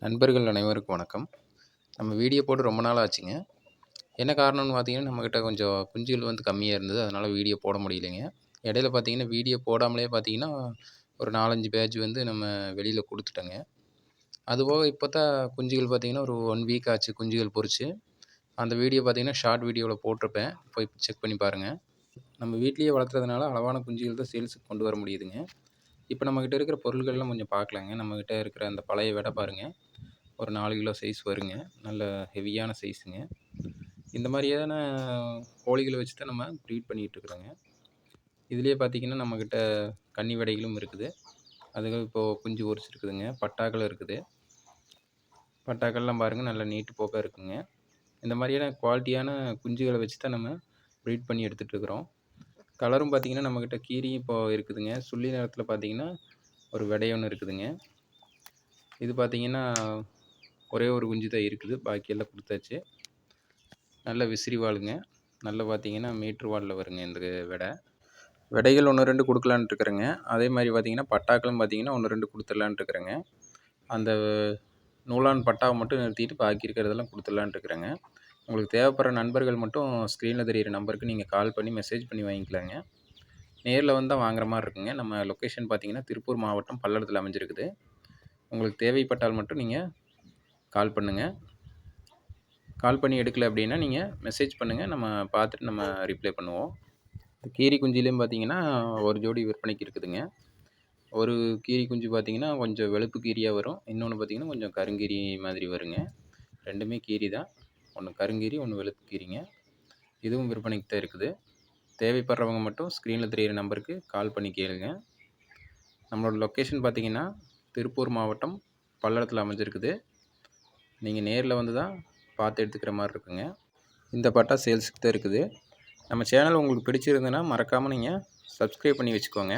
நண்பர்கள் அனைவருக்கும் வணக்கம். நம்ம வீடியோ போட்டு ரொம்ப நாள் ஆச்சுங்க. என்ன காரணம்னு பார்த்தீங்கன்னா, நம்மக்கிட்ட கொஞ்சம் குஞ்சுகள் கம்மியா இருந்தது. அதனால வீடியோ போட முடியலைங்க. இடையில பார்த்தீங்கன்னா, வீடியோ போடாமலே பார்த்தீங்கன்னா, ஒரு 4, 5 பேட்ச் நம்ம வெளியில குடுத்துட்டோங்க. அதுபோக இப்போ தான் குஞ்சுகள் பார்த்தீங்கன்னா, ஒரு 1 வீக் ஆச்சு குஞ்சுகள் பொரிச்சு. அந்த வீடியோ பார்த்தீங்கன்னா, ஷார்ட் வீடியோல போட்டிருப்பேன். போய் செக் பண்ணி பாருங்க. நம்ம வீட்லயே வளர்த்துறதுனால அளவான குஞ்சுகள் தான் சேல்ஸுக்கு கொண்டு வர முடியுதுங்க. இப்போ நம்மகிட்ட இருக்கிற பொருள்கள்லாம் கொஞ்சம் பார்க்கலாங்க. நம்மகிட்ட இருக்கிற அந்த பழைய விடை பாருங்க. ஒரு 4 கிலோ சைஸ் வருங்க. நல்ல ஹெவியான சைஸுங்க. இந்த மாதிரியான கோழிகள வச்சு தான் நம்ம ப்ரீட் பண்ணிகிட்ருக்குறோங்க. இதுலேயே பார்த்தீங்கன்னா, நம்மக்கிட்ட கன்னி விடைகளும் இருக்குது. அதுவும் இப்போது குஞ்சு பொரிச்சிருக்குதுங்க. பட்டாக்களும் இருக்குது. பட்டாக்கள்லாம் பாருங்கள், நல்ல நீட்டு போக்கா இருக்குங்க. இந்த மாதிரியான குவாலிட்டியான குஞ்சுகளை வச்சு தான் நம்ம ப்ரீட் பண்ணி எடுத்துகிட்ருக்குறோம். கலரும் பார்த்தீங்கன்னா, நம்மக்கிட்ட கீரியும் இப்போது இருக்குதுங்க. சுள்ளி நிறத்தில் பார்த்தீங்கன்னா, ஒரு விடை ஒன்று இருக்குதுங்க. இது பார்த்தீங்கன்னா, ஒரே ஒரு குஞ்சு தான் இருக்குது. பாக்கியெல்லாம் கொடுத்தாச்சு. நல்ல விசிறி வாலுங்க. நல்ல பார்த்தீங்கன்னா, மீட்ரு வாலில் வருங்க இந்த விடை. விடைகள் 1, 2 கொடுக்கலான்ட்டு இருக்கிறேங்க. அதே மாதிரி பார்த்தீங்கன்னா, பட்டாக்களும் பார்த்தீங்கன்னா 1, 2 கொடுத்துடலான்ட்டு இருக்கிறேங்க. அந்த நூலான் பட்டாவை மட்டும் நிறுத்திட்டு பாக்கி இருக்கிறதெல்லாம் கொடுத்துடலான்ட்டு இருக்கிறேங்க. உங்களுக்கு தேவைப்படுற நண்பர்கள் மட்டும் ஸ்க்ரீனில் தெரியிற நம்பருக்கு நீங்கள் கால் பண்ணி மெசேஜ் பண்ணி வாங்கிக்கலாங்க. நேரில் வந்து தான் வாங்குற மாதிரி இருக்குங்க. நம்ம லொக்கேஷன் பார்த்தீங்கன்னா, திருப்பூர் மாவட்டம் பல்லடத்தில் அமைஞ்சிருக்குது. உங்களுக்கு தேவைப்பட்டால் மட்டும் நீங்கள் கால் பண்ணுங்கள். கால் பண்ணி எடுக்கலை அப்படின்னா நீங்கள் மெசேஜ் பண்ணுங்கள். நம்ம பார்த்துட்டு நம்ம ரிப்ளை பண்ணுவோம். கீரி குஞ்சிலையும் பார்த்தீங்கன்னா, ஒரு ஜோடி விற்பனைக்கு இருக்குதுங்க. ஒரு கீரி குஞ்சு பார்த்தீங்கன்னா, கொஞ்சம் வெளுப்பு கீரியாக வரும். இன்னொன்று பார்த்தீங்கன்னா, கொஞ்சம் கருங்கீரி மாதிரி வருங்க. 2மே கீரி தான். ஒன்று கருங்கீரி, ஒன்று வெளுப்பு கீரிங்க. இதுவும் விற்பனைக்கு தான் இருக்குது. தேவைப்படுறவங்க மட்டும் ஸ்க்ரீனில் தெரியிற நம்பருக்கு கால் பண்ணி கேளுங்க. நம்மளோட லொக்கேஷன் பார்த்தீங்கன்னா, திருப்பூர் மாவட்டம் பல்லடத்தில் அமைஞ்சிருக்குது. நீங்கள் நேரில் வந்து தான் பார்த்து எடுத்துக்கிற மாதிரி இருக்குங்க. இந்த பட்டா சேல்ஸுக்கு தான் இருக்குது. நம்ம சேனல் உங்களுக்கு பிடிச்சிருந்ததுன்னா மறக்காமல் நீங்கள் சப்ஸ்கிரைப் பண்ணி வச்சுக்கோங்க.